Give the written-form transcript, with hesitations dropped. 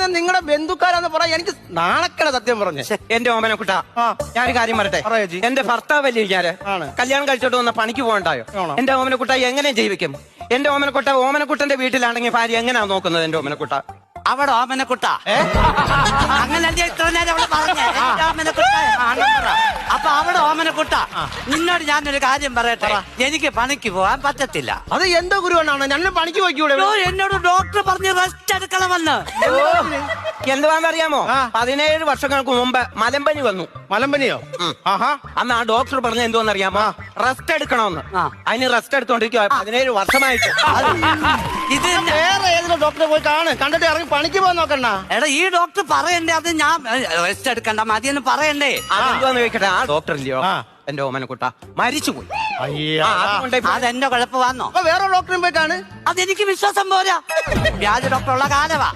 പറഞ്ഞ നിങ്ങളുടെ ബന്ധുക്കാരാന്ന് പറയാ എനിക്ക് നാണക്കട സത്യം പറഞ്ഞു. എന്റെ ഓമനക്കുട്ട, ഞാനൊരു കാര്യം പറയട്ടെ. എന്റെ ഭർത്താവല്ലേ ഞാന് കല്യാണം കഴിച്ചോട്ട് വന്ന പണിക്ക് പോകണ്ടായോ? എന്റെ ഓമനക്കുട്ട എങ്ങനെ ജീവിക്കും? എന്റെ ഓമനക്കുട്ടന്റെ വീട്ടിലാണെങ്കിൽ ഭാര്യ എങ്ങനെയാ നോക്കുന്നത്? എന്റെ ഓമനക്കുട്ട അവിടെ ഓമനക്കുട്ട അങ്ങനെ ഇത്ര നേരം അവള് പറഞ്ഞേ ഓമനക്കുട്ട. അപ്പൊ അവിടെ ഓമനക്കുട്ട, നിന്നോട് ഞാനൊരു കാര്യം പറയട്ടെ. എനിക്ക് പണിക്ക് പോകാൻ പറ്റത്തില്ല. അത് എന്തോ ഗുരുവാണ്, ഞങ്ങൾ പണിക്ക് പോയിക്കൂടെ? എന്നോട് ഡോക്ടർ പറഞ്ഞ് റെസ്റ്റ് എടുക്കണമെന്ന്. എന്തുവാന്നറിയാമോ? 17 വർഷങ്ങൾക്ക് മുമ്പ് മലമ്പനി വന്നു. മലമ്പനിയോ? അന്ന് ആ ഡോക്ടർ പറഞ്ഞ എന്തോന്നറിയാമോ? റെസ്റ്റ് എടുക്കണമെന്ന്. അതിന് റെസ്റ്റ് എടുത്തോണ്ടിരിക്കുക 17 വർഷമായിട്ട്. ഇത് വേറെ ഏതെങ്കിലും ഡോക്ടറെ പോയി കണ്ടിട്ട് ഇറങ്ങി പണിക്ക് പോകാൻ നോക്കണ്ട. എടാ ഈ ഡോക്ടർ പറയണ്ടേ? അത് ഞാൻ റെസ്റ്റ് എടുക്കണ്ട മതിയെന്ന് പറയണ്ടേ? അതെന്തോന്ന് ചോദിക്കട്ടെ, ആ ഡോക്ടർ ഇല്ലയോ എന്റെ ഓമനക്കുട്ട മരിച്ചുപോയി. അതെന്റെ കുഴപ്പമാണോ? വേറെ ഡോക്ടറും പോയി കാണ്. അതെനിക്ക് വിശ്വാസം പോരാ. വ്യാജ ഡോക്ടർ ഉള്ള കാലവാ.